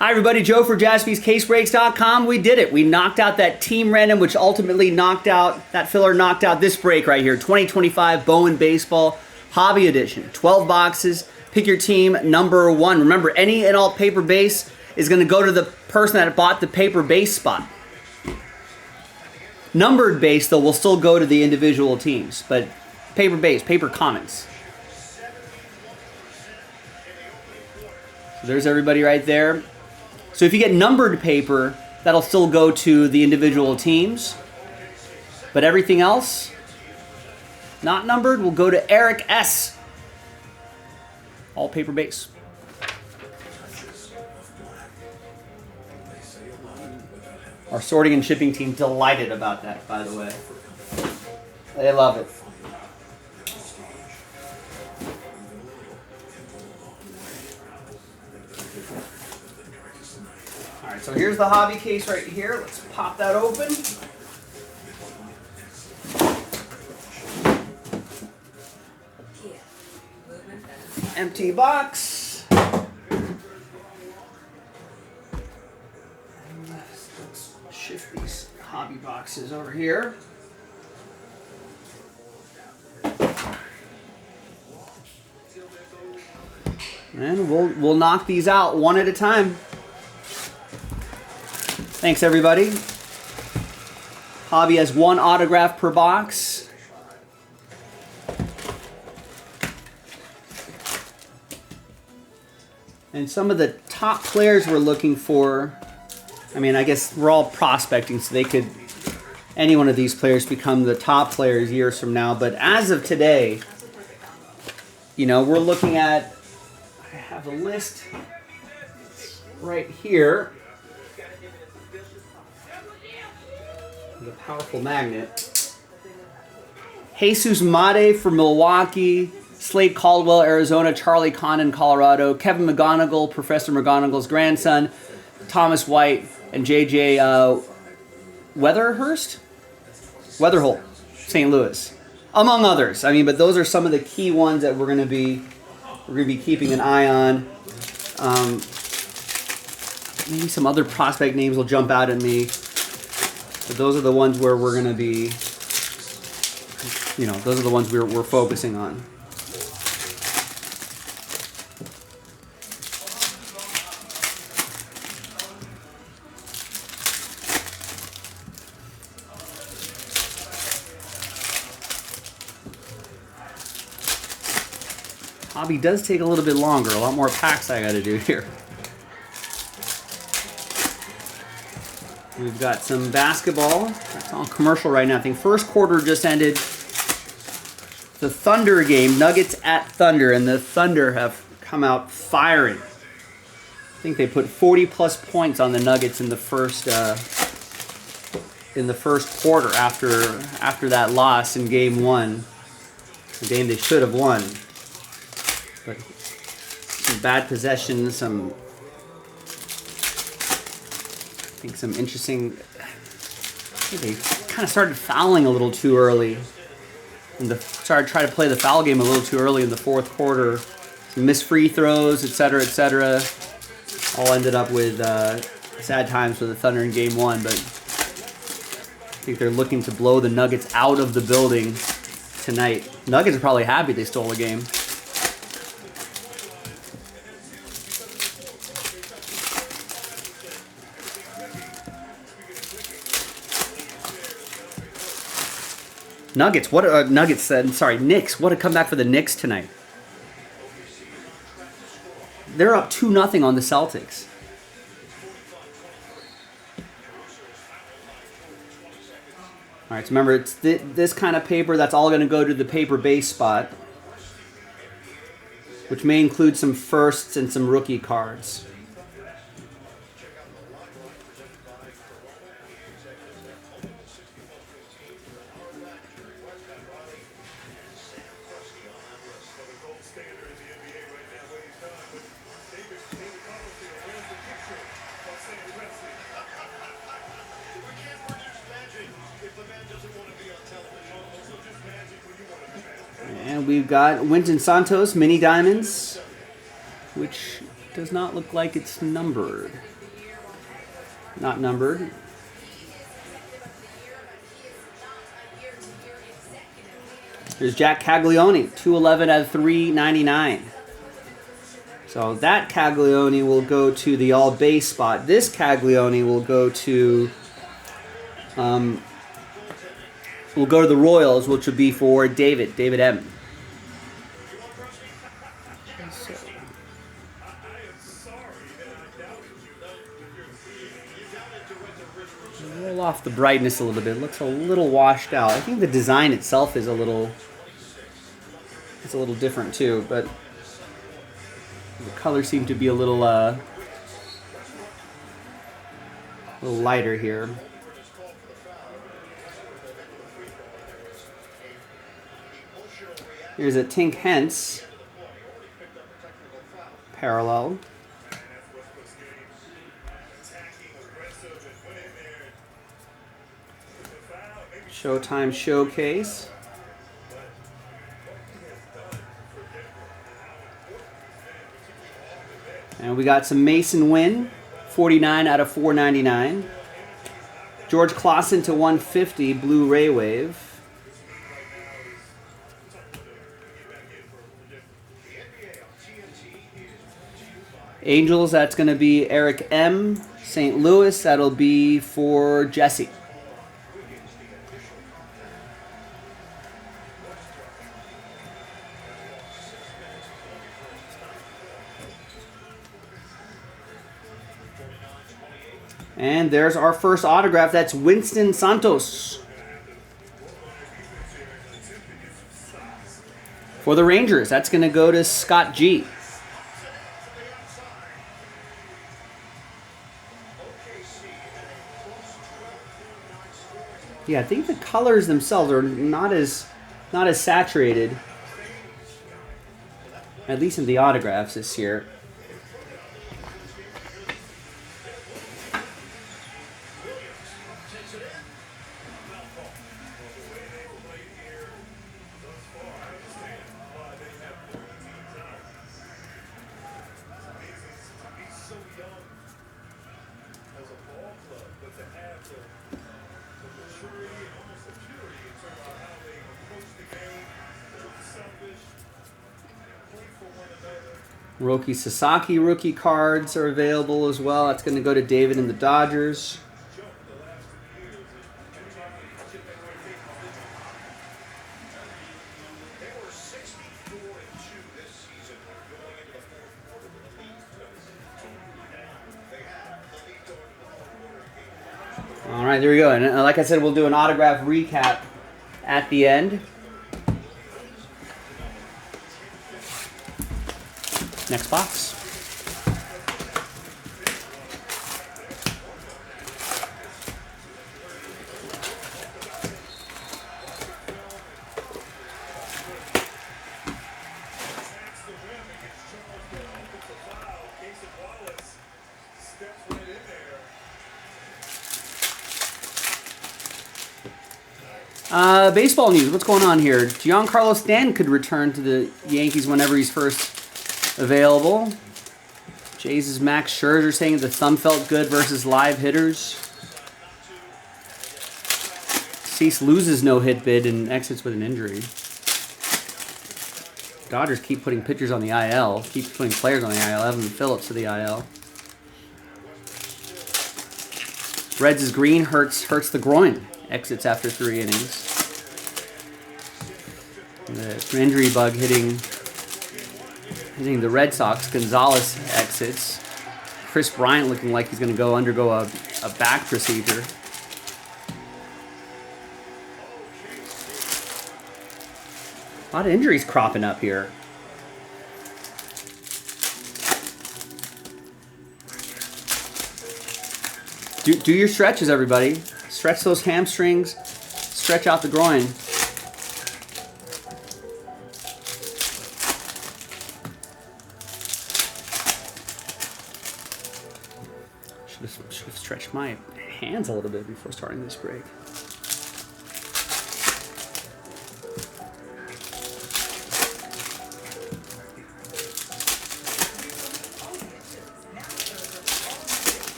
Hi everybody, Joe for JaspysCaseBreaks.com. We did it. We knocked out that team random, which ultimately knocked out, that filler knocked out this break right here. 2025 Bowman Baseball Hobby Edition. 12 boxes. Pick your team number 1. Remember, any and all paper base is going to go to the person that bought the paper base spot. Numbered base, though, will still go to the individual teams. But paper base, paper commons. So there's everybody right there. So if you get numbered paper, that'll still go to the individual teams. But everything else, not numbered, will go to Eric S. All paper base. Our sorting and shipping team delighted about that, by the way. They love it. Alright, so here's the hobby case right here. Let's pop that open. Empty box. Let's shift these hobby boxes over here. And we'll knock these out one at a time. Thanks, everybody. Hobby has 1 autograph per box. And some of the top players we're looking for, I mean, I guess we're all prospecting, so they could, any one of these players become the top players years from now. But as of today, you know, we're looking at, I have a list right here. The powerful magnet. Jesus Mate for Milwaukee, Slade Caldwell, Arizona, Charlie Condon, Colorado, Kevin McGonigal, Professor McGonigal's grandson, Thomas White, and J.J. Weatherholt, St. Louis, among others. I mean, but those are some of the key ones that we're going to be keeping an eye on. Maybe some other prospect names will jump out at me. But those are the ones where we're going to be, you know, those are the ones we're focusing on. Hobby does take a little bit longer, a lot more packs I got to do here. We've got some basketball. That's on commercial right now. I think first quarter just ended. The Thunder game, Nuggets at Thunder, and the Thunder have come out firing. I think they put 40-plus points on the Nuggets in the first quarter after that loss in Game 1, the game they should have won. But some bad possessions, some interesting. I think they kind of started fouling a little too early, and started trying to play the foul game a little too early in the fourth quarter. Some missed free throws, etc., etc. All ended up with sad times for the Thunder in Game 1. But I think they're looking to blow the Nuggets out of the building tonight. Nuggets are probably happy they stole a game. Knicks, what a comeback for the Knicks tonight. They're up 2-0 on the Celtics. All right, so remember, it's this kind of paper that's all going to go to the paper base spot, which may include some firsts and some rookie cards. And we've got Winton Santos, Mini Diamonds, which does not look like it's numbered. Not numbered. Here's Jack Caglione, 211 out of 399. So that Caglione will go to the all base spot. This Caglione will go to the Royals, which would be for David M. Roll off the brightness a little bit. It looks a little washed out. I think the design itself is a little different too, but the colors seem to be a little lighter here. Here's a Tink Hence parallel. Showtime Showcase. And we got some Mason Wynn, 49 out of 499. George Clausen to 150, Blue Ray Wave. Angels, that's going to be Eric M. St. Louis, that'll be for Jesse. And there's our first autograph. That's Winston Santos for the Rangers. That's going to go to Scott G. Yeah, I think the colors themselves are not as saturated, at least in the autographs this year. Roki Sasaki rookie cards are available as well. That's going to go to David and the Dodgers. All right, there we go. And like I said, we'll do an autograph recap at the end. Next box. Baseball news. What's going on here? Giancarlo Stanton could return to the Yankees whenever he's first available. Jays' Max Scherzer saying the thumb felt good versus live hitters. Cease loses no-hit bid and exits with an injury. Dodgers keep putting pitchers on the IL. Keep putting players on the IL. Evan Phillips to the IL. Reds' Green hurts the groin. Exits after 3 innings. The injury bug hitting the Red Sox. Gonzalez exits. Chris Bryant looking like he's going to undergo a back procedure. A lot of injuries cropping up here. Do your stretches, everybody. Stretch those hamstrings. Stretch out the groin. Should have stretched my hands a little bit before starting this break.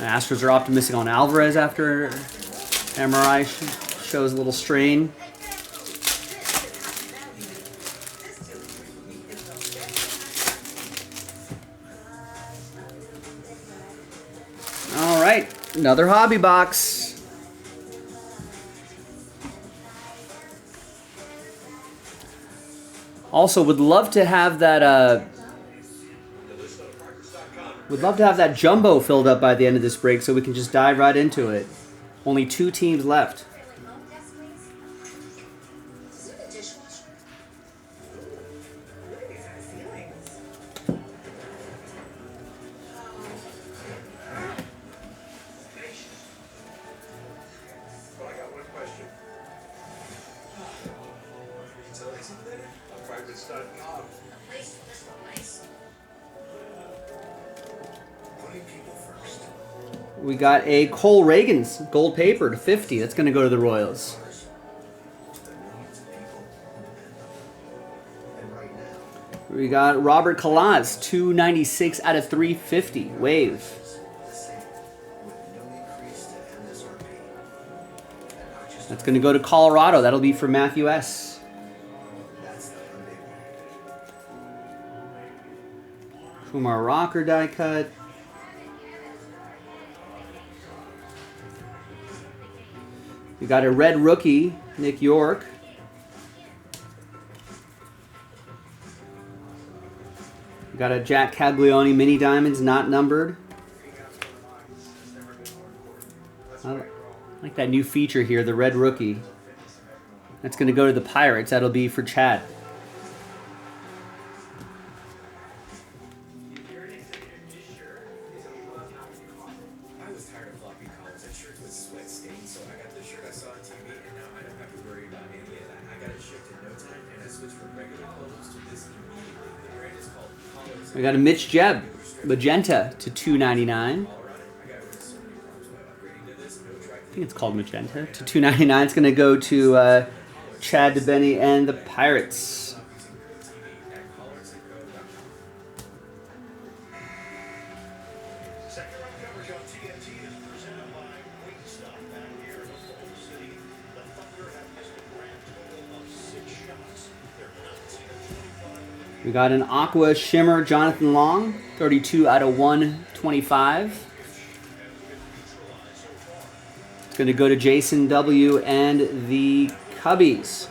The Astros are optimistic on Alvarez after MRI shows a little strain. All right, another hobby box. Also, would love to have that. Would love to have that jumbo filled up by the end of this break, so we can just dive right into it. Only 2 teams left. We got a Cole Reagans gold paper to 50. That's going to go to the Royals. We got Robert Kalaz, 296 out of 350. Wave. That's going to go to Colorado. That'll be for Matthew S. Kumar Rocker die cut. We got a red rookie, Nick York. We got a Jack Caglione mini diamonds, not numbered. I like that new feature here, the red rookie. That's going to go to the Pirates. That'll be for Chad. We got a Mitch Jebb, magenta to 299. I think it's called magenta to 299. It's going to go to Chad DeBenny and the Pirates. We got an Aqua Shimmer Jonathan Long, 32 out of 125. It's going to go to Jason W. and the Cubbies.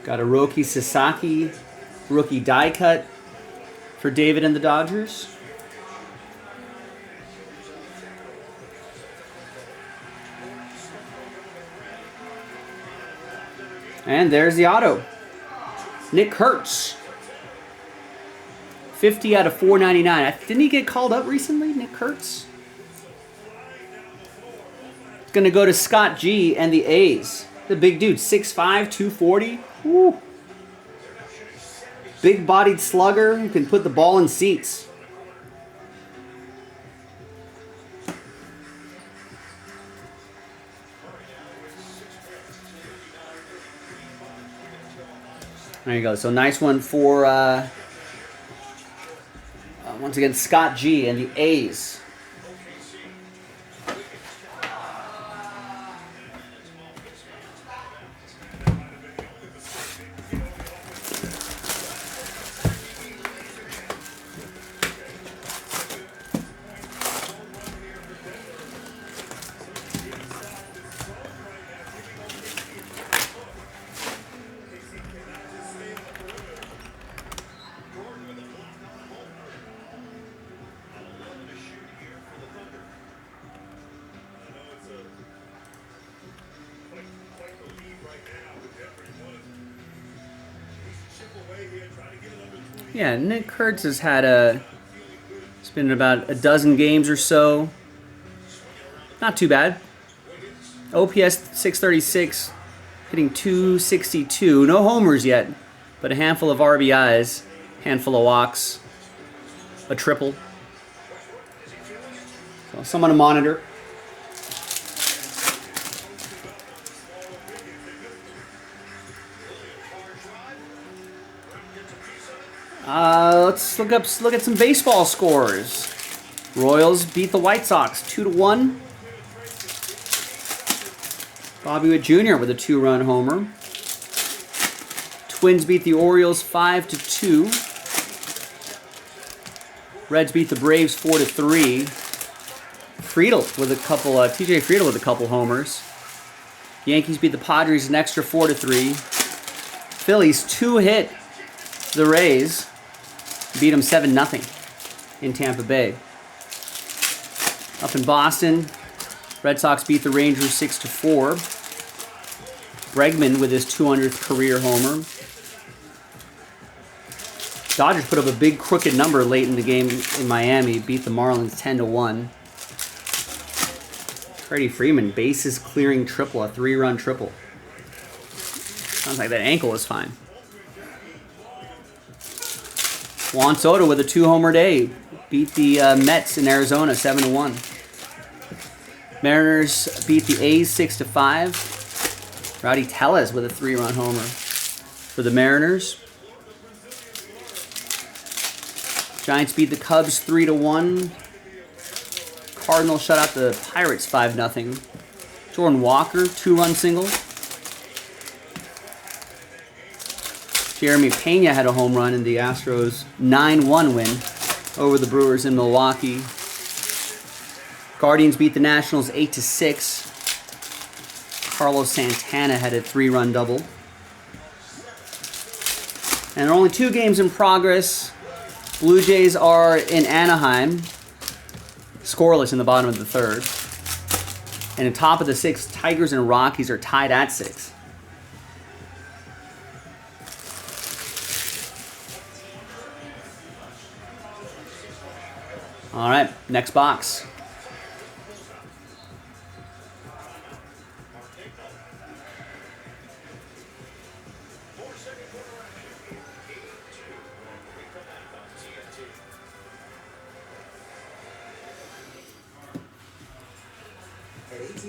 Got a Roki Sasaki rookie die cut for David and the Dodgers. And there's the auto. Nick Kurtz. 50 out of 499. Didn't he get called up recently, Nick Kurtz? It's going to go to Scott G and the A's. The big dude, 6'5", 240. Woo. Big-bodied slugger who can put the ball in seats. There you go. So nice one for, once again, Scott G and the A's. Yeah, Nick Kurtz has had it's been about a dozen games or so. Not too bad. OPS 636, hitting 262. No homers yet, but a handful of RBIs, handful of walks, a triple. So someone to monitor. Let's look at some baseball scores. Royals beat the White Sox 2-1. Bobby Witt Jr. with a 2-run homer. Twins beat the Orioles 5-2. Reds beat the Braves 4-3. Friedel with a couple. TJ Friedel with a couple homers. Yankees beat the Padres an extra 4-3. Phillies 2-hit the Rays. Beat them 7-0 in Tampa Bay. Up in Boston, Red Sox beat the Rangers 6-4. Bregman with his 200th career homer. Dodgers put up a big crooked number late in the game in Miami. Beat the Marlins 10-1. Freddie Freeman, bases clearing triple, a 3-run triple. Sounds like that ankle is fine. Juan Soto with a 2-homer day. Beat the Mets in Arizona 7-1. Mariners beat the A's 6-5. Rowdy Tellez with a 3-run homer for the Mariners. Giants beat the Cubs 3-1. Cardinals shut out the Pirates 5-0. Jordan Walker, 2-run single. Jeremy Pena had a home run in the Astros' 9-1 win over the Brewers in Milwaukee. Guardians beat the Nationals 8-6. Carlos Santana had a 3-run double. And there are only 2 games in progress. Blue Jays are in Anaheim, scoreless in the bottom of the 3rd. And in top of the 6th, Tigers and Rockies are tied at 6. All right, next box. At AT&T,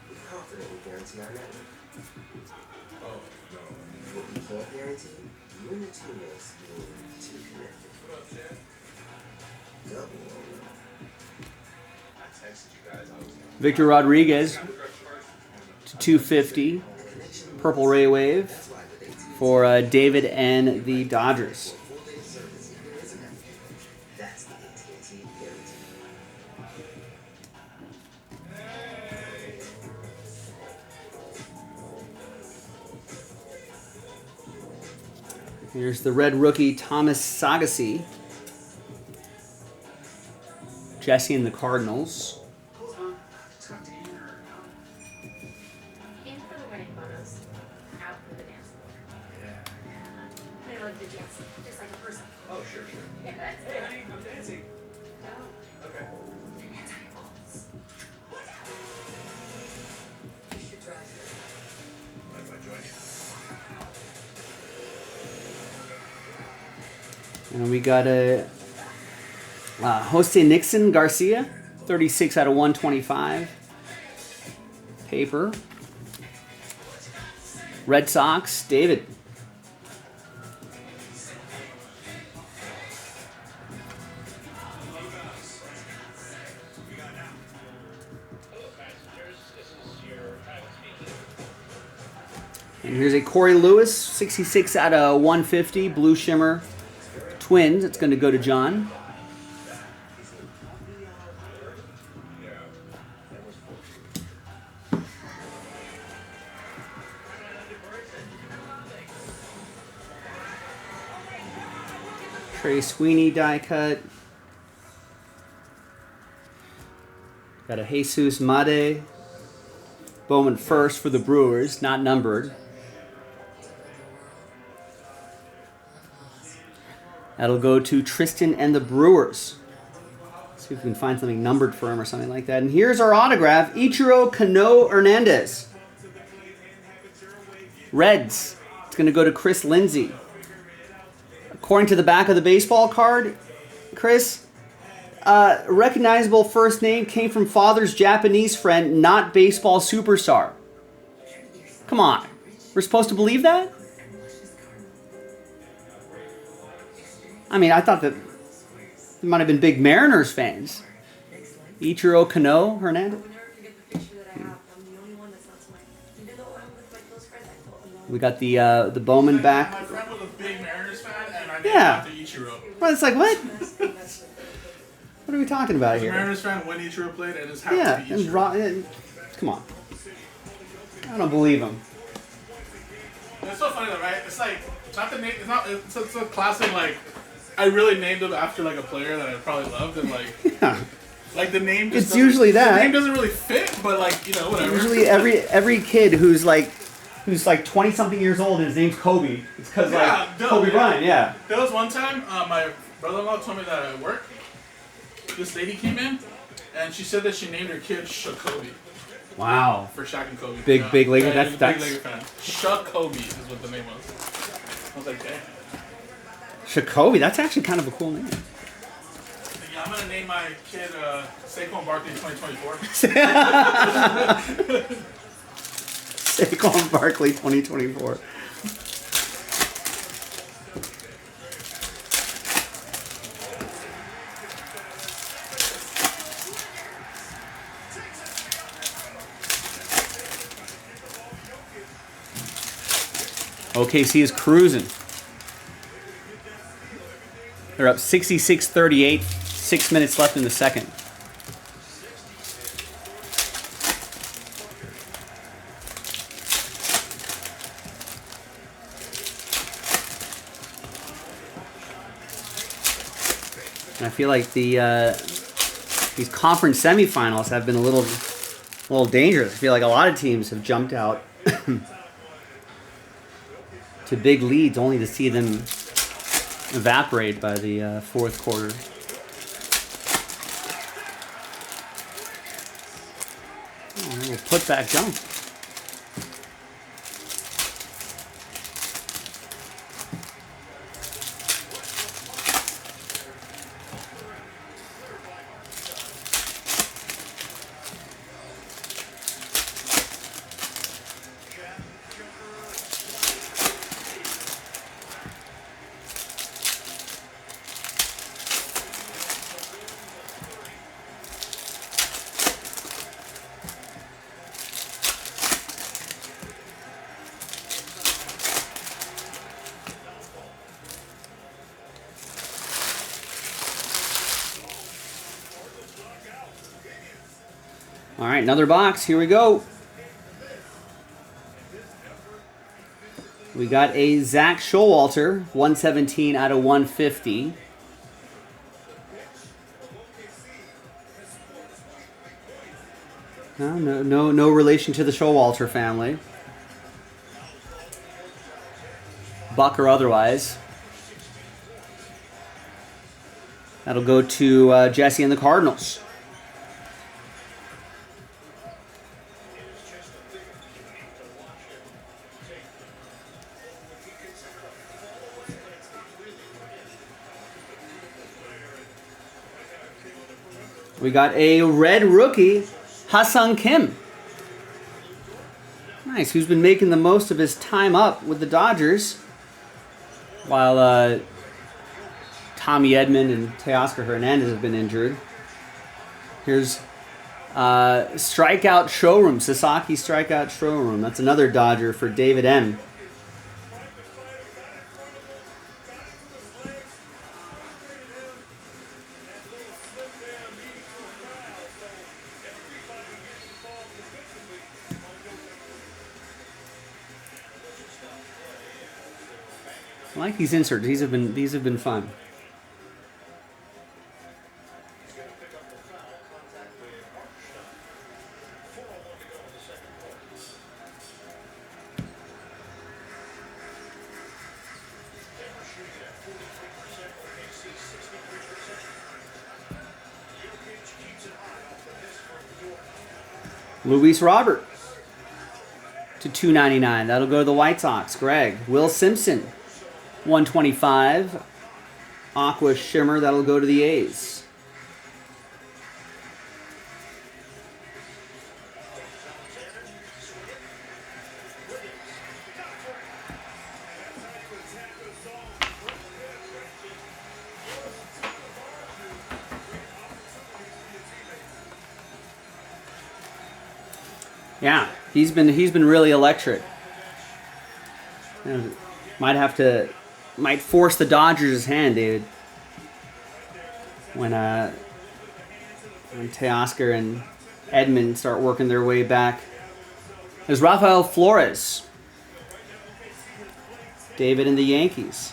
we're confident we guarantee our network. Oh, no. What we can't guarantee, you and your teammates being too connected. What up, Chad? Double. I texted you guys. Victor Rodriguez to 250. Purple Ray Wave for David and the Dodgers. That's the AT&T guarantee. Here's the red rookie, Thomas Sagassi. Jesse and the Cardinals. In for the wedding photos, out for the dance floor. Yeah. They love to dance, just like a person. Oh, sure. Yeah, that's Hey, it. honey, I'm dancing. No, Okay. dance on your balls. You should try it. Mind if I join you? And we got a Jose Nixon Garcia, 36 out of 125. Paper. Red Sox, David. And here's a Corey Lewis, 66 out of 150, Blue Shimmer Twins. It's going to go to John. Trey Sweeney die cut. Got a Jesus Made. Bowman first for the Brewers, not numbered. That'll go to Tristan and the Brewers. See if we can find something numbered for him or something like that. And here's our autograph, Ichiro Cano Hernandez. Reds. It's going to go to Chris Lindsay. According to the back of the baseball card, Chris, recognizable first name came from father's Japanese friend, not baseball superstar. Come on. We're supposed to believe that? I mean, I thought that there might have been big Mariners fans. Ichiro Kano Hernandez. We got the Bowman back. My friend was a big Mariners fan, and I named Yeah. after Ichiro. Well, it's like, what? What are we talking about I was a here? Mariners fan when Ichiro played, and it's happened Yeah, to be and Ichiro. come on. I don't believe him. It's so funny though, right? It's like not the name. It's not. It's a classic like. I really named him after like a player that I probably loved, and like Yeah. like the name. Just It's usually The that. name doesn't really fit, but like whatever. Usually every kid who's like 20 something years old and his name's Kobe. It's because Yeah, like duh, Kobe yeah. Bryant, yeah. There was one time my brother-in-law told me that at work, this lady came in, and she said that she named her kid Shakobe Wow. for Shaq and Kobe. Big Laker. Yeah, That's he's a that's big Laker fan. Shakobe is what the name was. I was like, dang. Shakobe. That's actually kind of a cool name. Yeah, I'm gonna name my kid Saquon Barkley 2024. Saquon Barkley 2024. OKC is cruising. They're up 66-38. 6 minutes left in the second. And I feel like these conference semifinals have been a little dangerous. I feel like a lot of teams have jumped out to big leads only to see them evaporate by the fourth quarter. Oh, a little put-back jump. All right, another box. Here we go. We got a Zach Showalter, 117 out of 150. No relation to the Showalter family. Buck or otherwise. That'll go to Jesse and the Cardinals. We got a red rookie, Ha-Seong Kim. Nice, who's been making the most of his time up with the Dodgers. While Tommy Edman and Teoscar Hernandez have been injured. Here's Strikeout Showroom, Sasaki Strikeout Showroom. That's another Dodger for David M. I like these inserts. These have been fun. Luis Robert to $2.99. That'll go to the White Sox. Greg. Will Simpson, $125. Aqua Shimmer. That'll go to the A's. Yeah, he's been really electric. Might force the Dodgers' hand, David. When Teoscar and Edman start working their way back. There's Rafael Flores. David and the Yankees.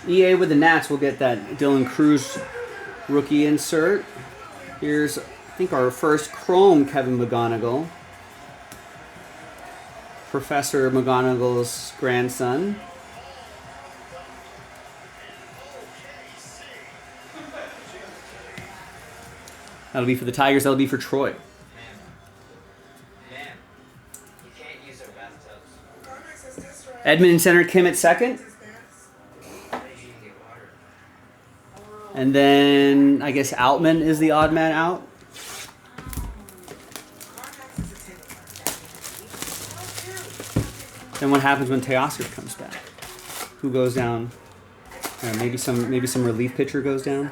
EA with the Nats will get that Dylan Cruz rookie insert. Here's, I think, our first Chrome Kevin McGonigal. Professor McGonigal's grandson. That'll be for the Tigers, that'll be for Troy. Ma'am, you can't use our bathtubs. Edmund center, Kim at second. And then I guess Outman is the odd man out. Then what happens when Teoscar comes back? Who goes down? Maybe some relief pitcher goes down.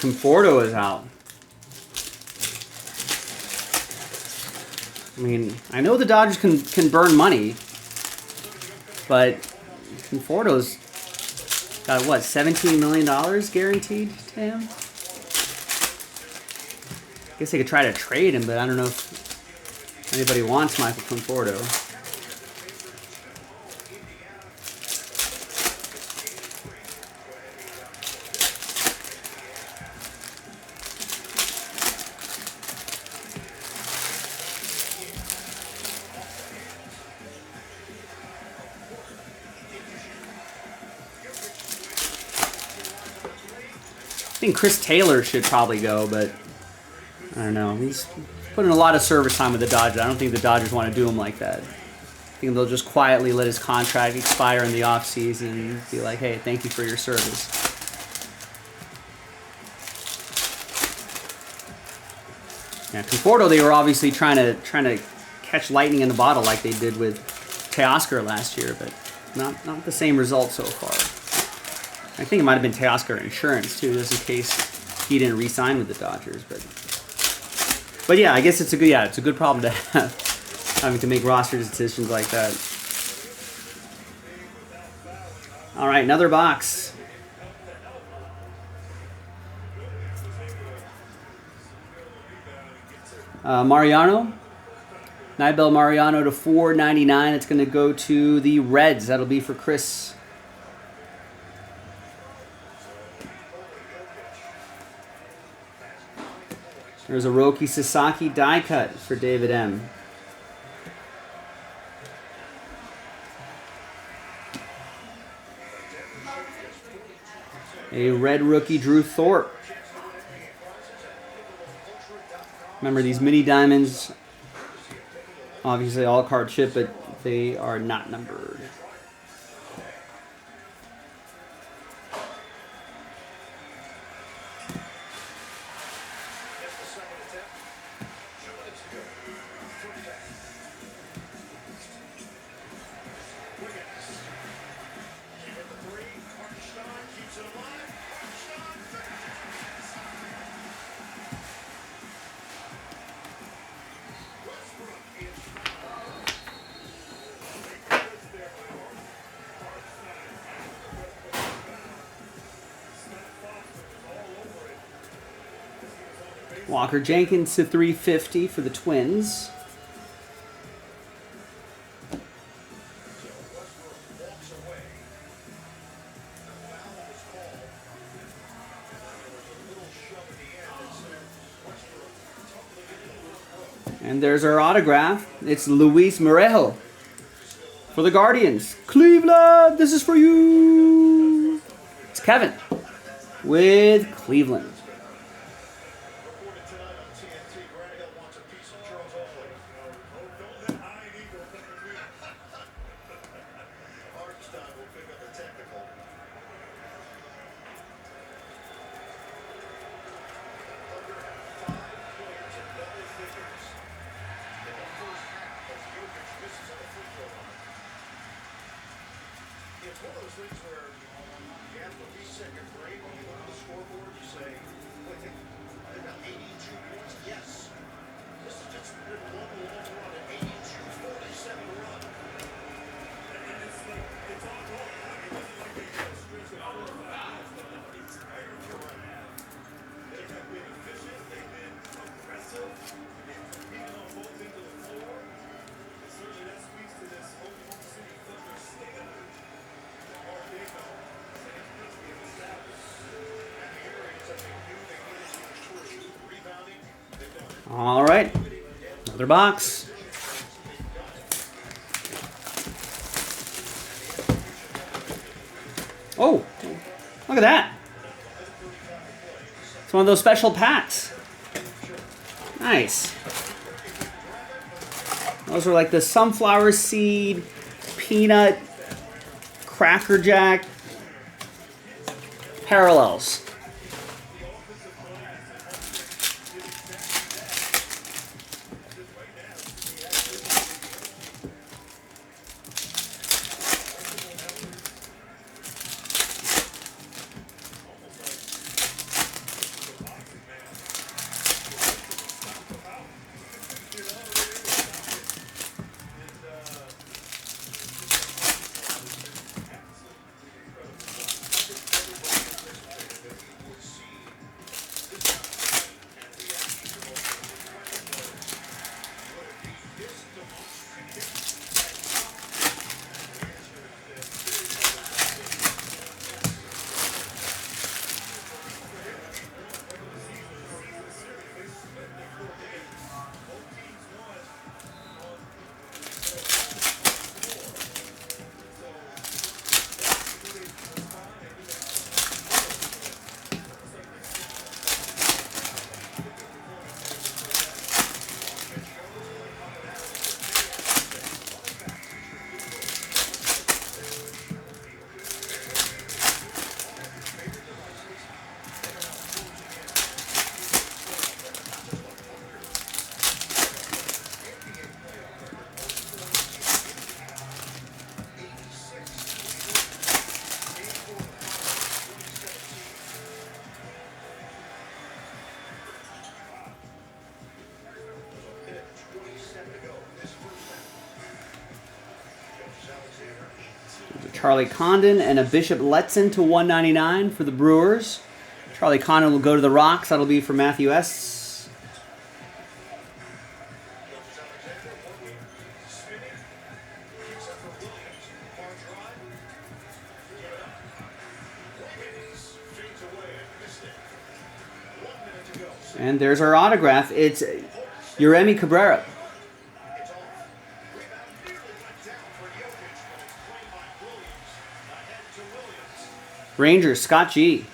Conforto is out. I mean, I know the Dodgers can burn money, but Conforto's got what, $17 million guaranteed to him? I guess they could try to trade him, but I don't know if anybody wants Michael Conforto. I think Chris Taylor should probably go, but I don't know. He's putting a lot of service time with the Dodgers. I don't think the Dodgers want to do him like that. I think they'll just quietly let his contract expire in the offseason and be like, hey, thank you for your service. Yeah, Conforto, they were obviously trying to catch lightning in the bottle like they did with Teoscar last year, but not the same result so far. I think it might have been Teoscar Insurance too, just in case he didn't re-sign with the Dodgers. But yeah, I guess it's a good problem to have, having to make roster decisions like that. All right, another box. Mariano, Nibel Mariano to $4.99. It's going to go to the Reds. That'll be for Chris. There's a Roki Sasaki die cut for David M. A red rookie, Drew Thorpe. Remember, these mini diamonds, obviously all card chip, but they are not numbered. Walker Jenkins to $3.50 for the Twins. And there's our autograph. It's Luis Morejo for the Guardians. Cleveland, this is for you. It's Kevin with Cleveland. It's one of those things where you have to reset your brain when you look at the scoreboard. You say, wait, they've got 82 points. Yes. This has just been one long run, an 82-47 run. And it's like, it's on going. I mean, this is like a stretch of 4 or 5 minutes, but it's tired to run. They have been efficient. They've been aggressive. They've competed on both ends of the floor. And certainly that speaks to this Oklahoma City Thunder stand. All right, another box. Oh, look at that. It's one of those special packs. Nice. Those are like the sunflower seed, peanut, Cracker Jack parallels. Charlie Condon and a Bishop Letson to 199 for the Brewers. Charlie Condon will go to the Rocks. That'll be for Matthew S. And there's our autograph. It's Yeremy Cabrera. Rangers, Scott G.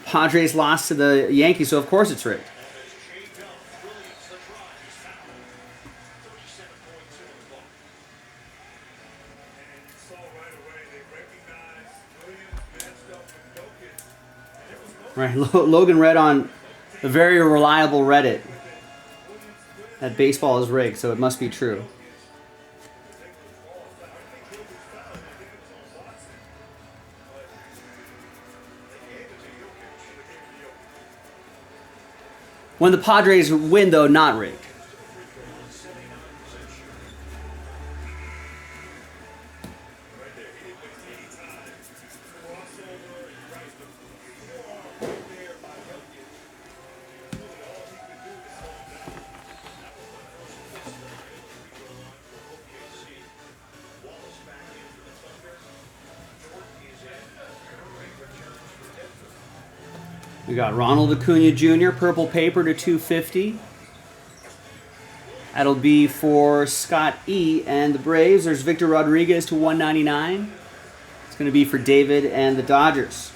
Padres lost to the Yankees, so of course it's rigged. Right, Logan read on a very reliable Reddit that baseball is rigged, so it must be true. When the Padres win, though, not rigged. We got Ronald Acuna Jr., purple paper to 250. That'll be for Scott E. and the Braves. There's Victor Rodriguez to 199. It's going to be for David and the Dodgers.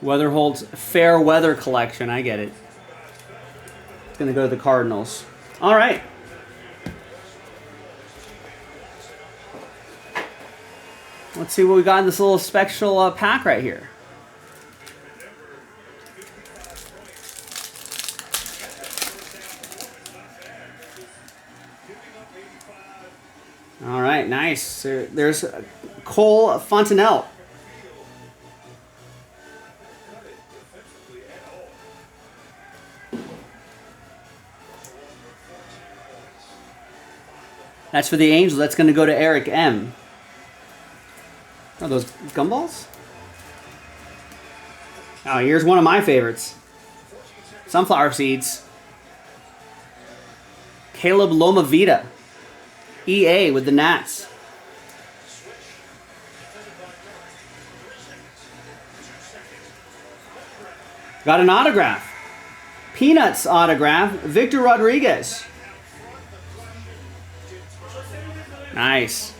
Weatherhold's Fair Weather Collection. I get it. It's going to go to the Cardinals. All right. Let's see what we got in this little special pack right here. All right, nice. There's Cole Fontenelle. That's for the Angels. That's going to go to Eric M. Oh, those gumballs? Oh, here's one of my favorites. Sunflower seeds. Caleb Lomavita. EA with the Nats. Got an autograph. Peanuts autograph. Victor Rodriguez. Nice.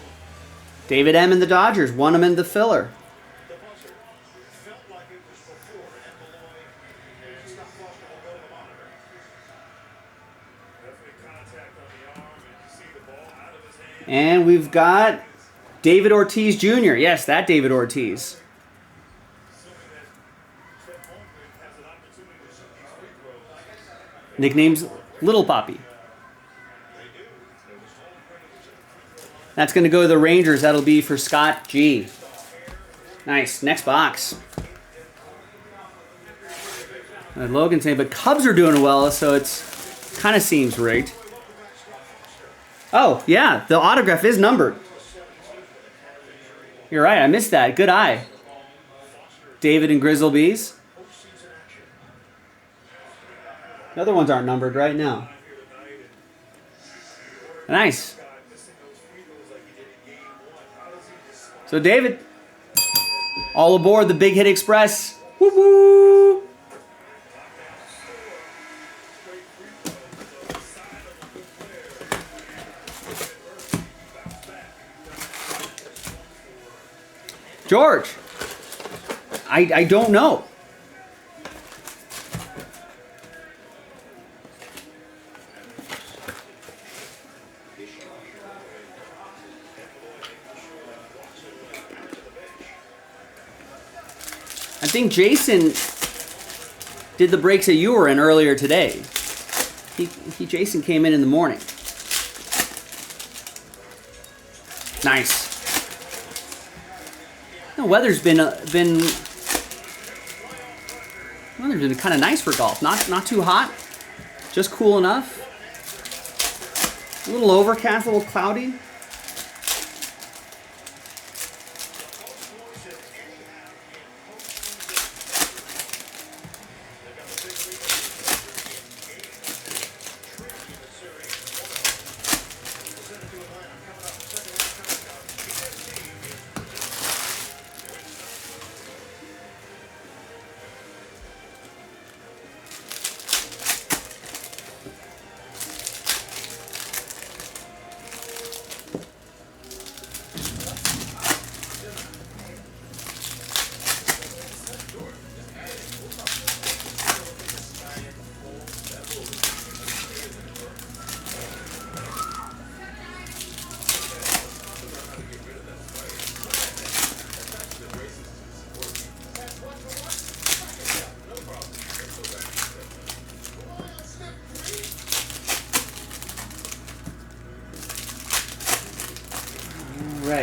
David M. and the Dodgers. Won him in the filler. And we've got David Ortiz Jr. Yes, that David Ortiz. Nickname's Little Poppy. That's going to go to the Rangers. That'll be for Scott G. Nice. Next box. Logan saying, but Cubs are doing well, so it's kind of seems rigged. Oh, yeah. The autograph is numbered. You're right. I missed that. Good eye. David and Grizzlebees. The other ones aren't numbered right now. Nice. So, David, all aboard the Big Hit Express. Woo woo! George, I don't know. I think Jason did the breaks that you were in earlier today. Jason came in the morning. Nice. The weather's been kind of nice for golf. Not too hot, just cool enough. A little overcast, a little cloudy.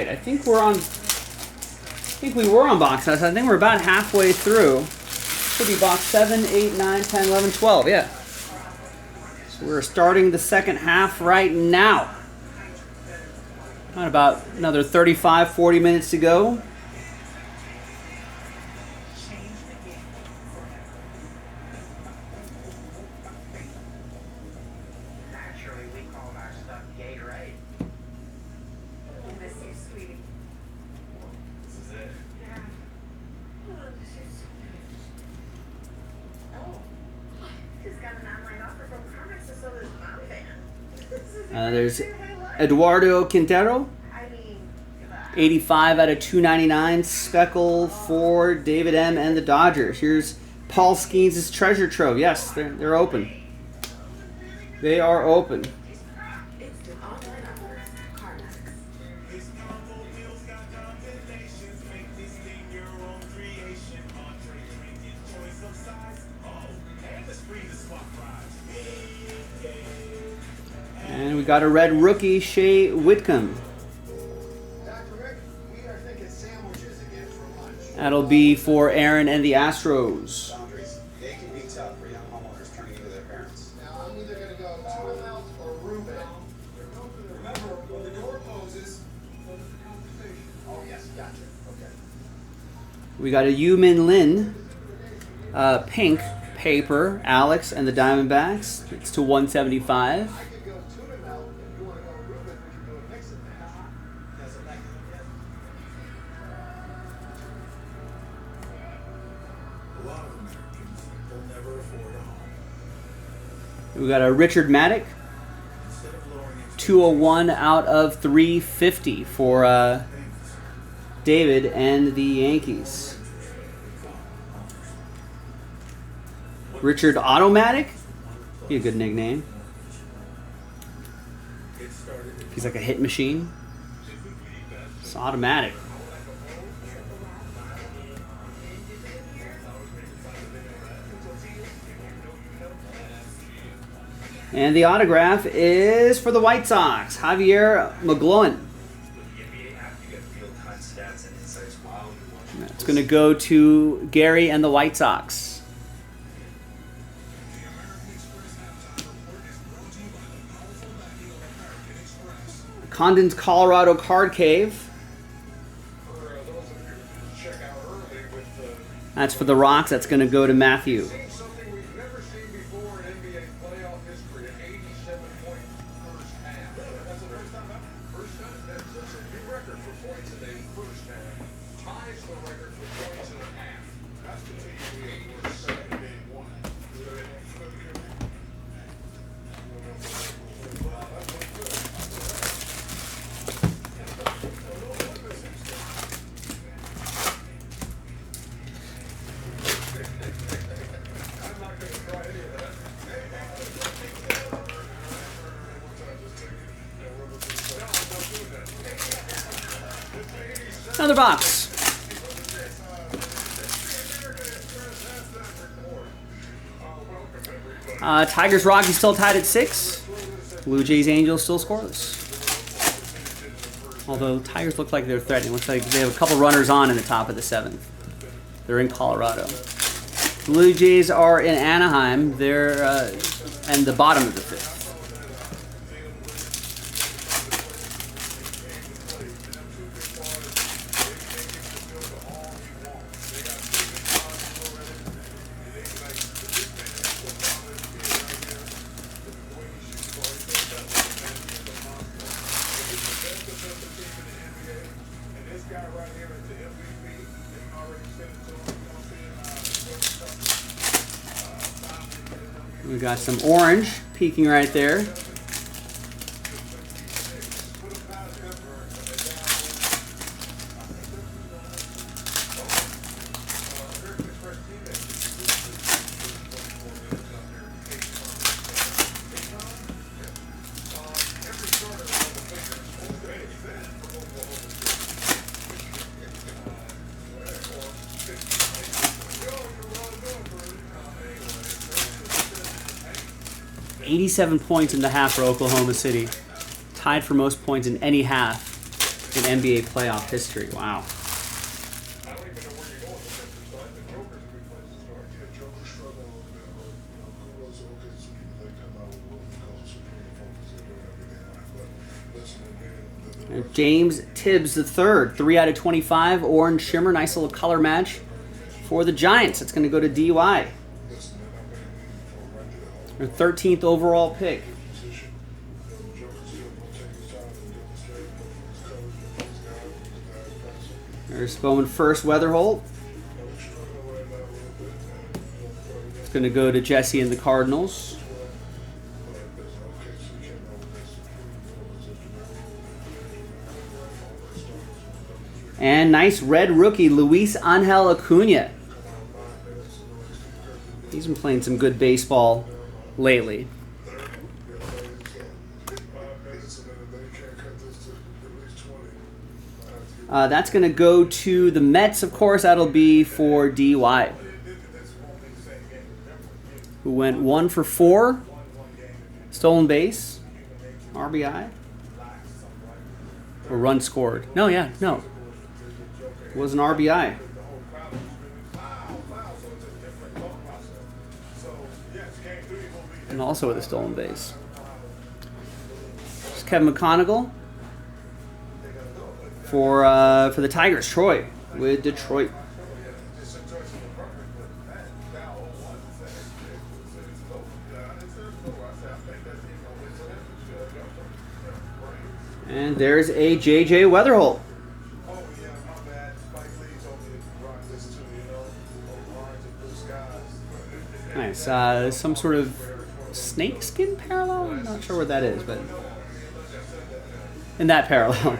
right. I think we were on box house. I think we're about halfway through. Should be box 7, 8, 9, 10, 11, 12. Yeah. So we're starting the second half right now. Got about another 35, 40 minutes to go. Naturally, we call our stuff Gatorade. I miss you, sweetie. This is it. Yeah. Oh, this is so nice. Oh, he's got an online offer from comics, so there's my fan. There's Eduardo Quintero, I mean, 85 out of 299, speckle for David M. and the Dodgers. Here's Paul Skeens' treasure trove. Yes, they're open. They are open. it's the online offer. CarMax. And we got a red rookie, Shea Whitcomb. Dr. Rick, we are thinking sandwiches again for lunch. That'll be for Aaron and the Astros. Boundaries. They can be tough for young homeowners turning into their parents. Now, I'm either going to go Caramel or Reuben. Remember, when the door closes, Oh, yes, gotcha. Okay. We got a Yu-Min Lin, pink paper, Alex and the Diamondbacks. It's to 175. I could go tuna melt. If you want to go Reuben, we can do a mix and match. a lot of Americans will never afford a home. We got a Richard Maddock, Instead of lowering 201 out of 350 for David and the Yankees. Richard Automatic, be a good nickname. He's like a hit machine. It's automatic. And the autograph is for the White Sox, Javier McGloin. It's going to go to Gary and the White Sox. Condon's Colorado Card Cave. For those of you who check out early with That's for the Rocks. That's going to go to Matthew. seeing something we've never seen before in NBA playoff history, an 87-point first half. That's the first time ever. First time? That's a new record for points in a first half. Ties the record for points in a half. That's the team we were set in game one. I'm not going to try any of that. Another box. Tigers Rockies still tied at 6. Blue Jays Angels still scoreless. Although Tigers look like they're threatening. Looks like they have a couple runners on in the top of the 7th. They're in Colorado. Blue Jays are in Anaheim. They're in the bottom of the 5th. We got some orange peeking right there. .87 points in the half for Oklahoma City. Tied for most points in any half in NBA playoff history. Wow. I don't even know where you're going with this. So I think Joker's a good place to start. Yeah, Joker's struggling a little bit, but kudos to OKC. They come out with what we call supreme focus. They're doing everything right. But listen, man, James Tibbs III, 3 out of 25, orange shimmer, nice little color match for the Giants. It's going to go to DY. listen, man, I'm making music for a record at home. Their 13th overall pick. Position. Joker's still gonna take his time and get the straight, go for his coverage, go for his guys passing. There's Bowman first, Weatherholt. We're struggling right now a little bit, man. It's going to go to Jesse and the Cardinals. And nice red rookie, Luis Angel Acuna. He's been playing some good baseball lately. That's going to go to the Mets, of course. That'll be for DY, who went 1 for 4. Stolen base, RBI, or run scored. No, yeah, no. It was an RBI. And also with a stolen base. It's Kevin McConaughey for the Tigers. Troy with Detroit. And there's a JJ Weatherholt. Nice. Some sort of snakeskin parallel? I'm not sure what that is, but in that parallel.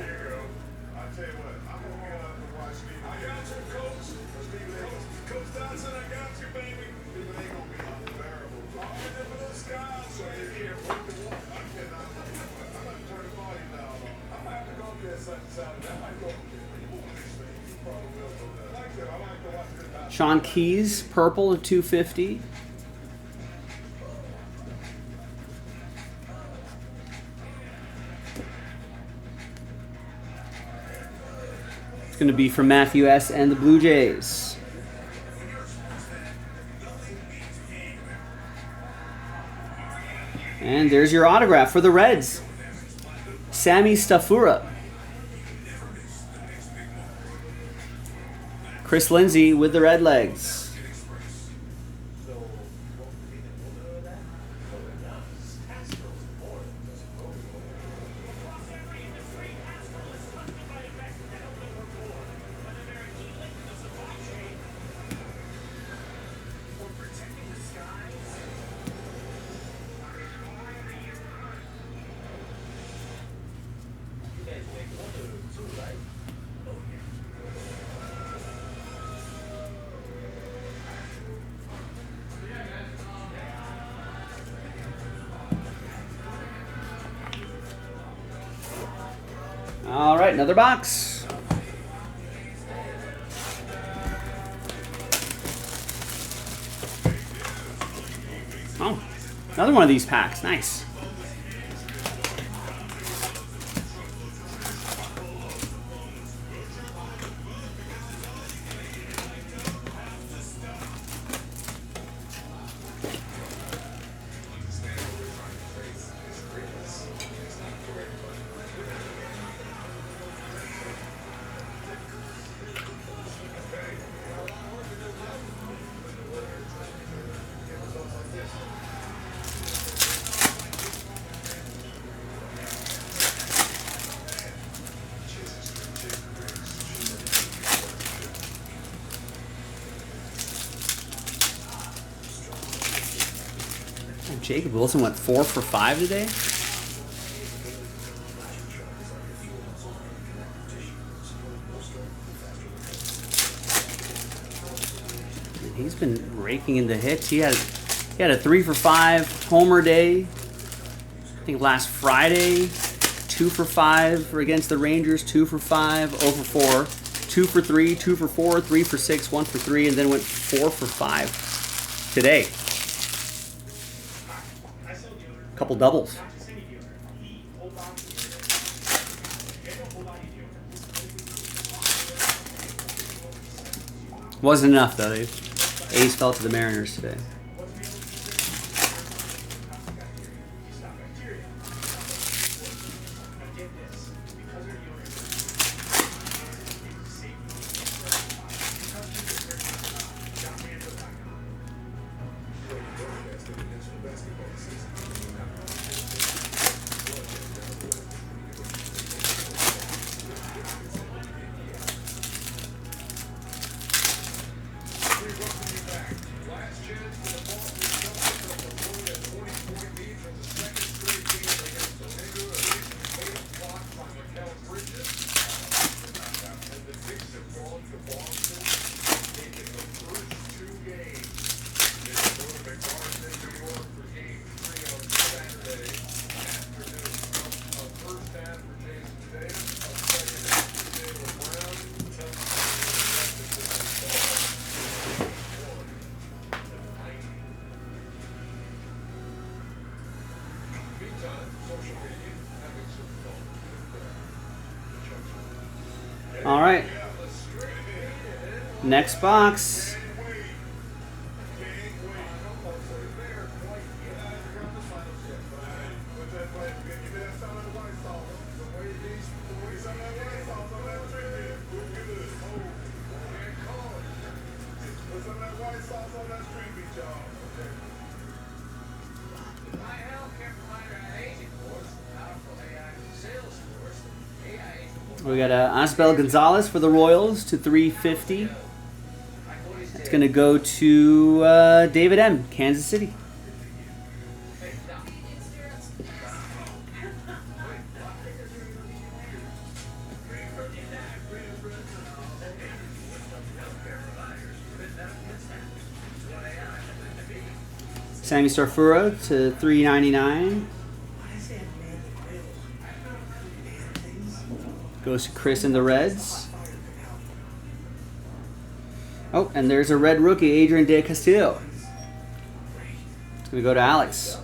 Sean Keys, purple at 250. It's going to be from Matthew S. and the Blue Jays. And there's your autograph for the Reds. Sammy Stafura. Chris Lindsay with the Red Legs. All right, another box. Oh, another one of these packs. Nice. Jacob Wilson went 4 for 5 today. And he's been raking in the hits. He had a 3 for 5 homer day. I think last Friday, 2 for 5 against the Rangers, 2 for 5, 0 for 4, 2 for 3, 2 for 4, 3 for 6, 1 for 3, and then went 4 for 5 today. Couple doubles. Wasn't enough though. A's fell to the Mariners today. All right. Next box. We got Asbel Gonzalez for the Royals to 350. It's going to go to David M., Kansas City. Sammy Starfura to 399. Goes to Chris and the Reds. Oh, and there's a red rookie, Adrian De Castillo. It's going to go to Alex.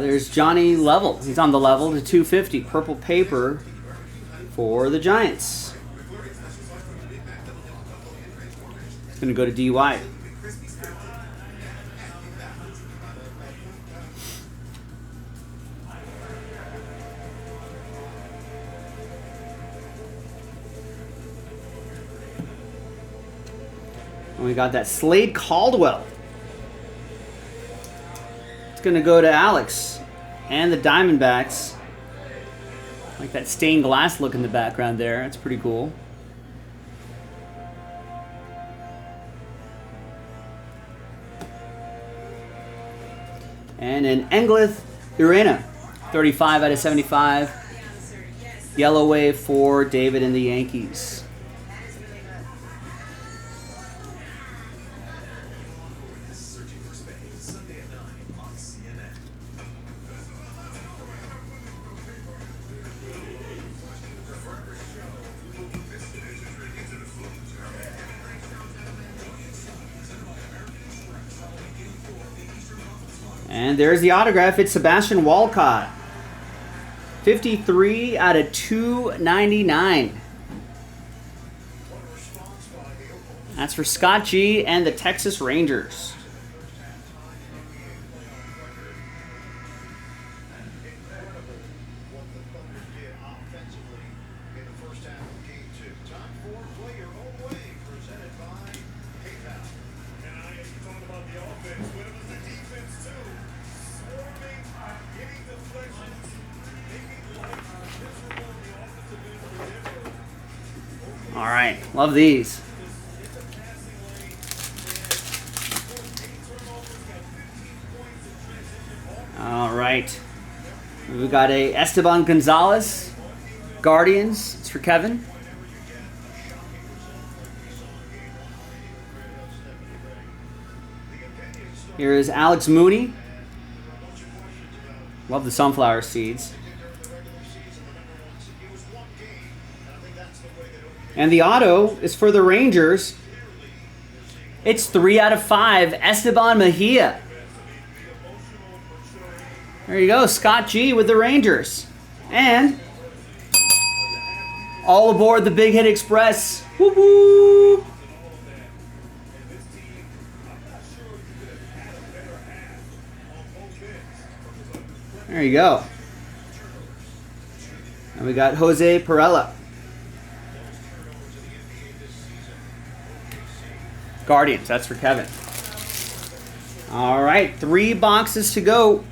There's Johnny Level. He's on the level to 250. Purple paper for the Giants. It's going to go to D. White. And we got that Slade Caldwell. It's going to go to Alex and the Diamondbacks. Like that stained glass look in the background there. That's pretty cool. And an Engleth Urena, 35 out of 75. Yellow wave for David and the Yankees. And there's the autograph. It's Sebastian Walcott. 53 out of 299. That's for Scott G and the Texas Rangers. All right, love these. All right, we got a Esteban Gonzalez, Guardians. It's for Kevin. Here is Alex Mooney. Love the sunflower seeds. And the auto is for the Rangers. It's 3 out of 5. Esteban Mejia. There you go. Scott G with the Rangers. And all aboard the Big Hit Express. Woo woo! There you go. And we got Jose Perella. Guardians, that's for Kevin. All right, 3 boxes to go.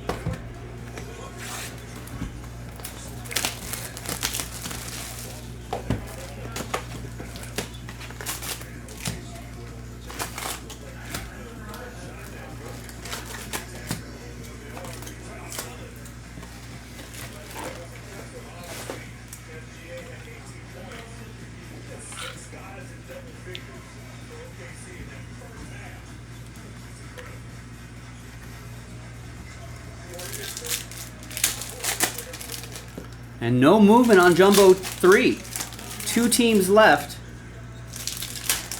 And no movement on Jumbo 3. 2 teams left.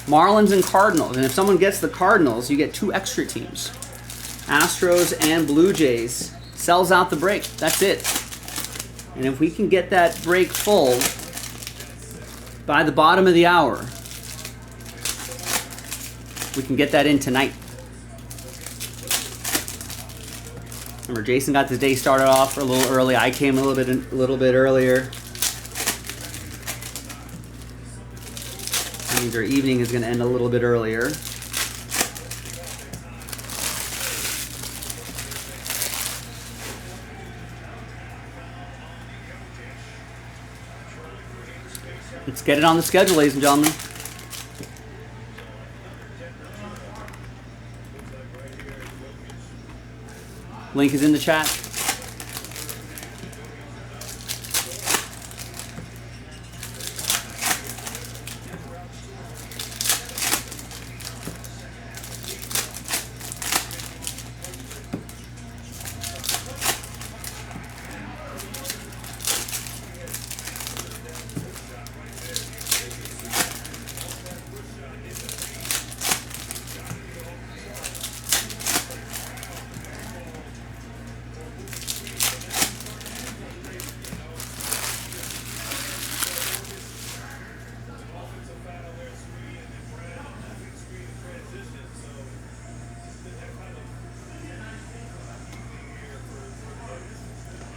Marlins and Cardinals. And if someone gets the Cardinals, you get 2 extra teams. Astros and Blue Jays. Sells out the break. That's it. And if we can get that break full by the bottom of the hour, we can get that in tonight. Remember, Jason got the day started off a little early. I came a little bit earlier. That means our evening is going to end a little bit earlier. Let's get it on the schedule, ladies and gentlemen. Link is in the chat.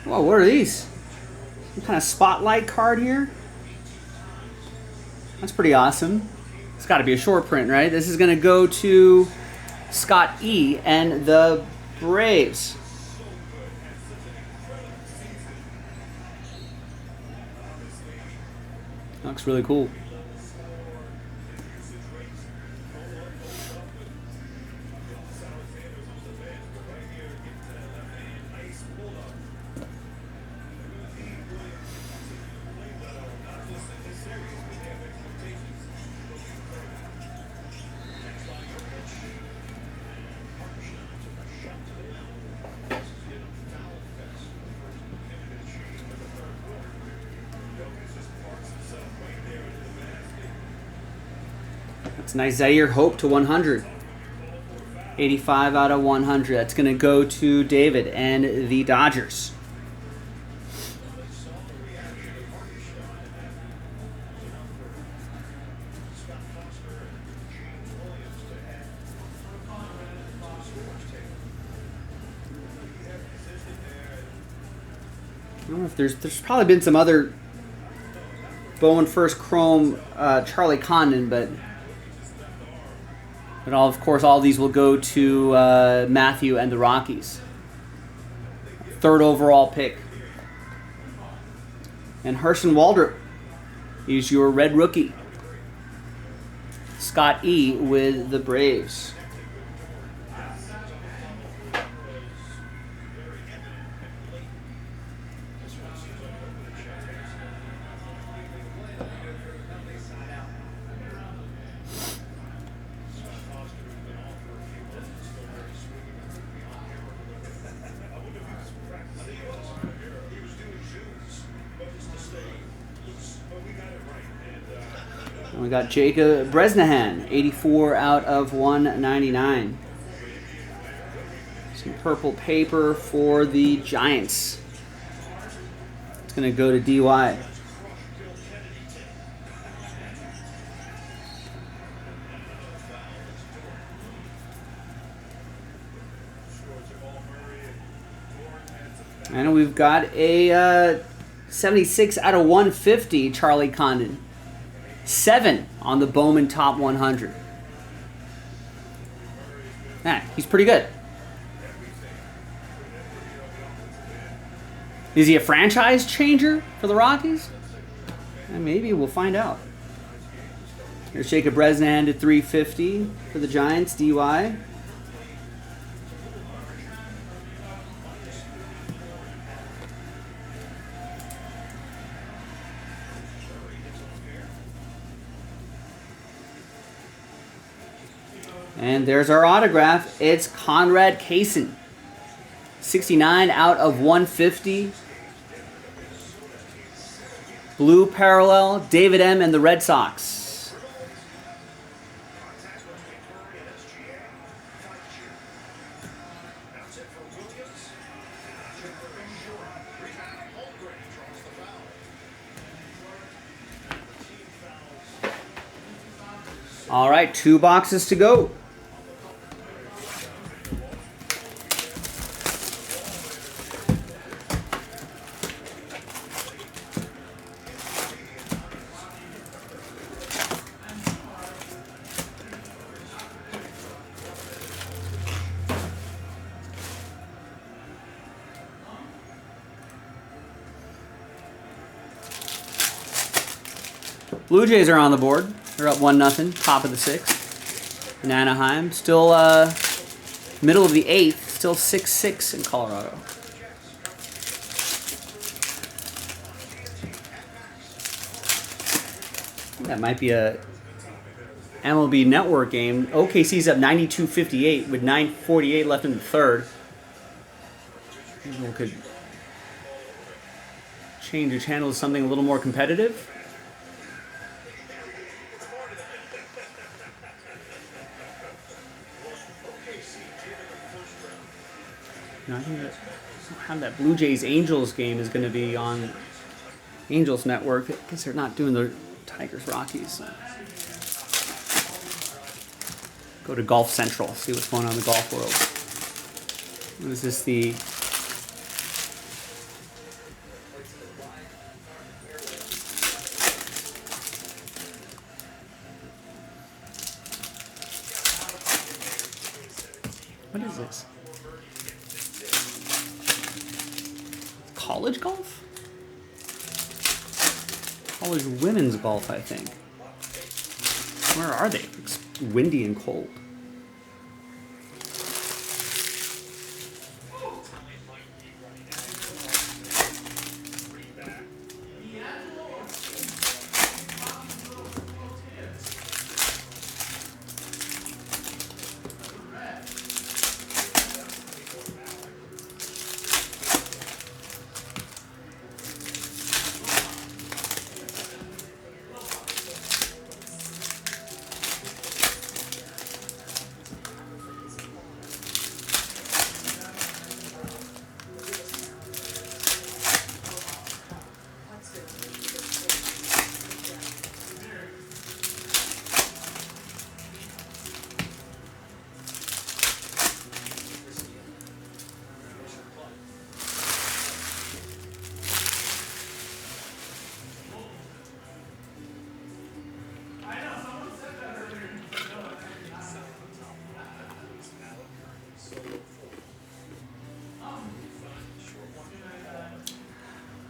Whoa, what are these? Some kind of spotlight card here? That's pretty awesome. It's got to be a short print, right? This is going to go to Scott E. and the Braves. Looks really cool. That's nice. Zaire Hope to 100. 85 out of 100. That's going to go to David and the Dodgers. I don't know if there's probably been some other Bowman First Chrome Charlie Condon, but of course all these will go to Matthew and the Rockies. 3rd overall pick. And Herschel Waldrop is your red rookie. Scott E. with the Braves. We got Jacob Bresnahan, 84 out of 199. Some purple paper for the Giants. It's going to go to DY. And we've got a 76 out of 150, Charlie Condon. 7 on the Bowman Top 100. He's pretty good. Is he a franchise changer for the Rockies? Maybe we'll find out. Here's Jacob Bresnahan to 350 for the Giants, DY. And there's our autograph. It's Conrad Kaysen. 69 out of 150. Blue parallel, David M. and the Red Sox. All right, 2 boxes to go. Blue Jays are on the board. They're up 1-0, top of the 6th. In Anaheim, still middle of the 8th, still 6-6 in Colorado. That might be a MLB Network game. OKC's up 92-58 with 9:48 left in the 3rd. Maybe we could change the channel to something a little more competitive. I think that Blue Jays Angels game is going to be on Angels Network. I guess they're not doing the Tigers Rockies. So. Go to Golf Central, see what's going on in the golf world. What is this? The what is this? College golf? College women's golf, I think. Where are they? It's windy and cold.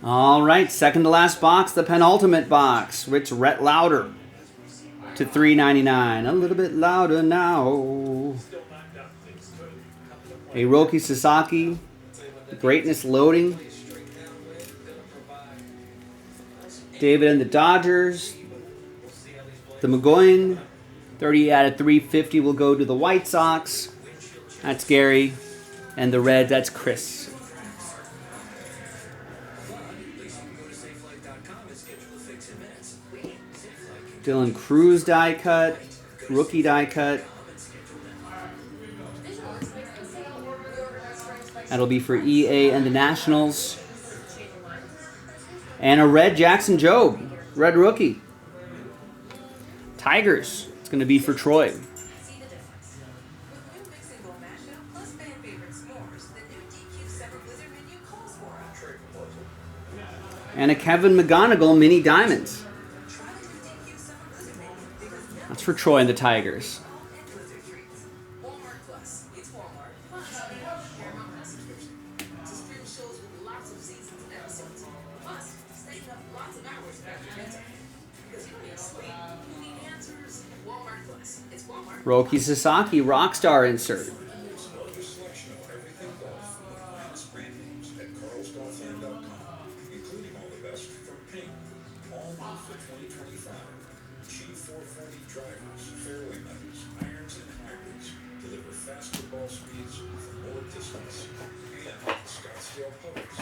All right, second to last box, the penultimate box. It's Rhett Lauder to $3.99. A little bit louder now. A Roki Sasaki, Greatness Loading. David and the Dodgers. The McGowan, 30 out of 350 will go to the White Sox. That's Gary. And the red, that's Chris. Dylan Cruz die cut. Rookie die cut. That'll be for EA and the Nationals. And a red Jackson Jobe. Red rookie. Tigers. It's going to be for Troy. See the difference. With new mix and go mashup plus fan favorite s'mores, the new DQ Summer Blizzard menu calls for it. And a Kevin McGonigal mini diamonds. Try the new DQ Summer Blizzard menu because now That's for Troy and the Tigers. and Blizzard treats. Walmart Plus. It's Walmart Plus. Hermosa subscription. To stream shows with lots of seasons and episodes. Plus, staying up lots of hours after bedtime. Because you don't need sleep. You need answers. Walmart Plus. It's Walmart. Roki Sasaki Rockstar insert. Largest selection of everything golf with the finest brand names at carlsgolfland.com, including all the best from Ping. All new for 2025. G440 drivers, fairway metals, irons, and hybrids deliver faster ball speeds for more distance. And Scottsdale putters,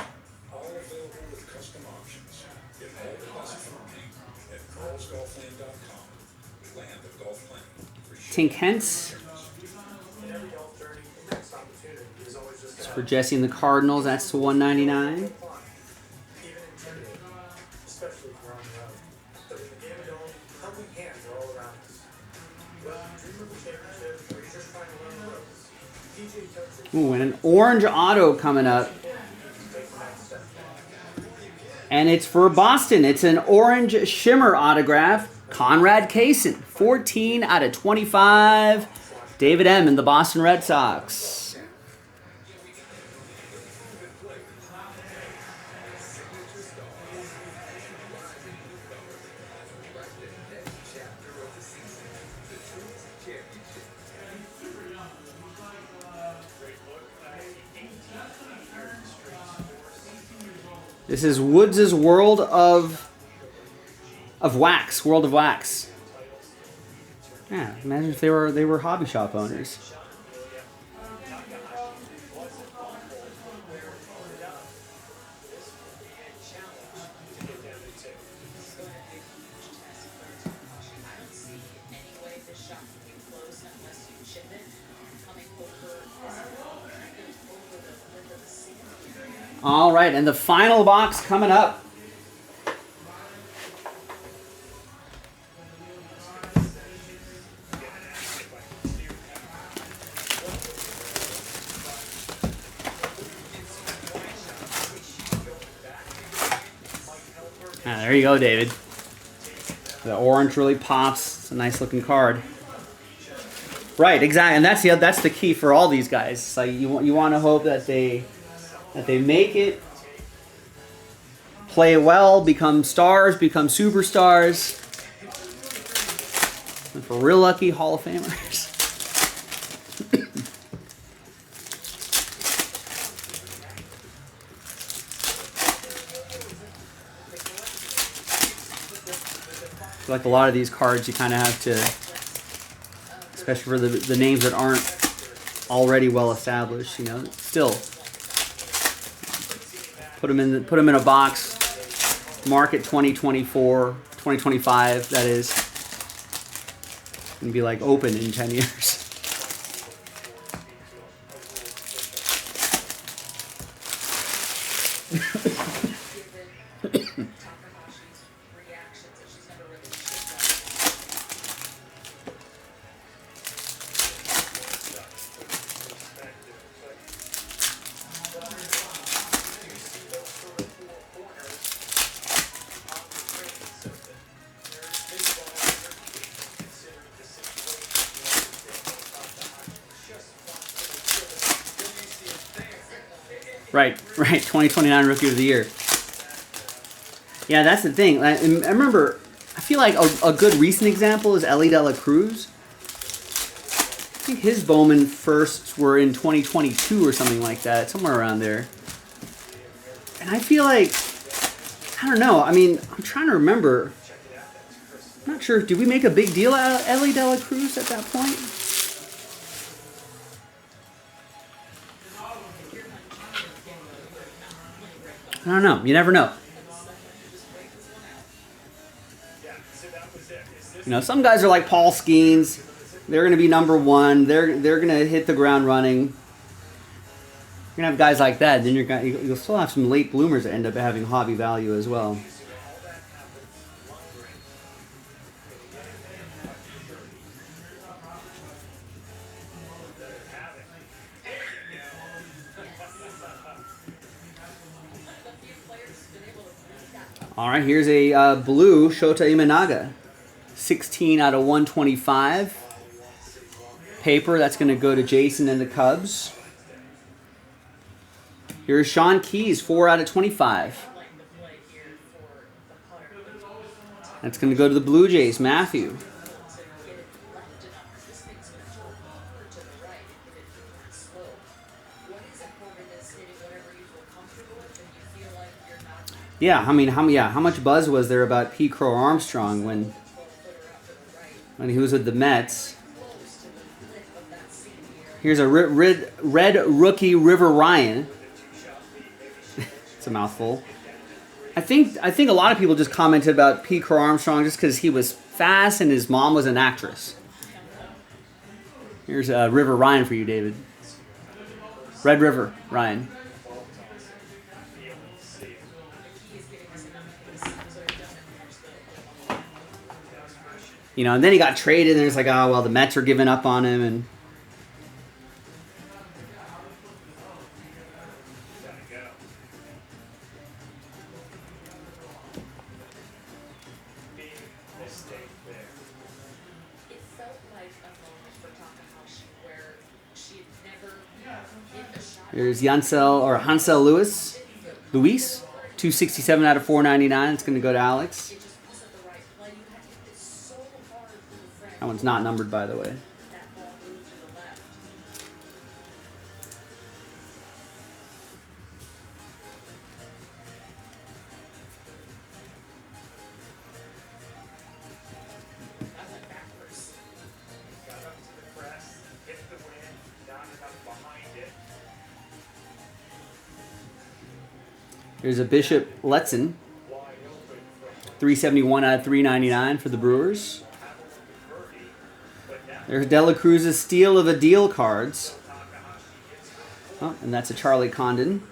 all available with custom options. Get all the best from Ping at carlsgolfland.com. Land of golf planning. Tink Hence. It's for Jesse and the Cardinals. That's to 199. Even intimidating, especially if you're on the road. But in the game of golf, helping hands are all around us. Whether you dream of a championship or you're just trying to learn the ropes, DJ coaches Ooh, and an orange auto coming up. take the next step. And it's for Boston. It's an orange shimmer autograph. Conrad Kaysen. 14 out of 25. David M. and the Boston Red Sox. This is Woods' World of Wax. World of Wax. Yeah, imagine if they were hobby shop owners. All right, and the final box coming up. Ah, there you go, David. The orange really pops. It's a nice looking card. Right, exactly, and that's the key for all these guys. So you want to hope that they make it, play well, become stars, become superstars. And for real lucky Hall of Famers. Like a lot of these cards, you kind of have to, especially for the names that aren't already well established, you know, still put them in a box, mark it 2024, 2025, that is, and be like open in 10 years. Right, 2029 Rookie of the Year. Yeah, that's the thing. I remember, I feel like a good recent example is Ellie De La Cruz. I think his Bowman firsts were in 2022 or something like that, somewhere around there. And I feel like, I don't know, I mean, I'm trying to remember. I'm not sure, did we make a big deal out of Ellie De La Cruz at that point? I don't know. You never know. Yeah, so that was it. Is You know, some guys are like Paul Skeens. They're going to be number one. They're going to hit the ground running. You're going to have guys like that. Then you'll still have some late bloomers that end up having hobby value as well. All right, here's a blue Shota Imanaga. 16 out of 125. Paper, that's going to go to Jason and the Cubs. Here's Sean Keys, 4 out of 25. That's going to go to the Blue Jays, Matthew. Yeah, I mean, how much buzz was there about P. Crow Armstrong when he was with the Mets? Here's a red rookie River Ryan. It's a mouthful. I think a lot of people just commented about P. Crow Armstrong just because he was fast and his mom was an actress. Here's River Ryan for you, David. Red River Ryan. You know, and then he got traded, and it's like, oh, well, the Mets are giving up on him, and here's Hansel Luis, 267 out of 499. It's going to go to Alex. That one's not numbered, by the way. Here's a Bishop Letson, 371 out of 399 for the Brewers. There's Dela Cruz's Steal of a Deal cards. Oh, and that's a Charlie Condon.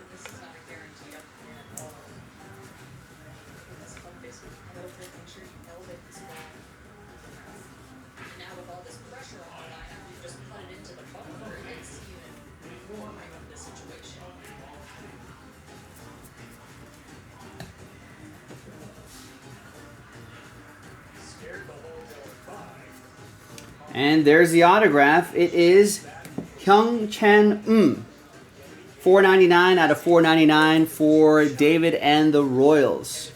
And there's the autograph. It is Hyung Chan 499 out of 499 for David and the Royals.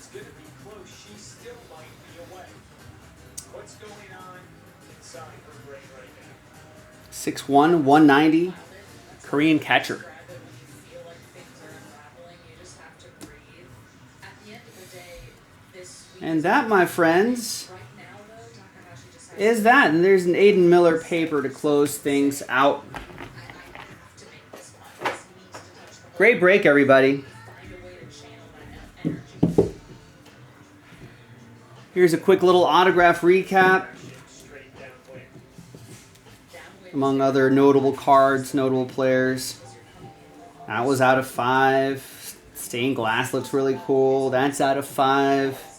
6'1", 190, Korean catcher. And that, my friends, is that. And there's an Aiden Miller paper to close things out. Great break, everybody. Here's a quick little autograph recap. Among other notable cards, notable players. That was out of 5. Stained glass looks really cool. That's out of 5.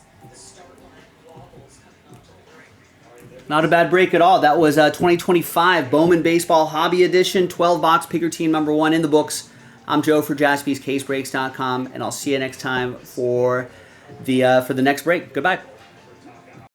Not a bad break at all. That was 2025 Bowman Baseball Hobby Edition, 12-box picker team number 1 in the books. I'm Joe for JaspysCaseBreaks.com, and I'll see you next time for the next break. Goodbye.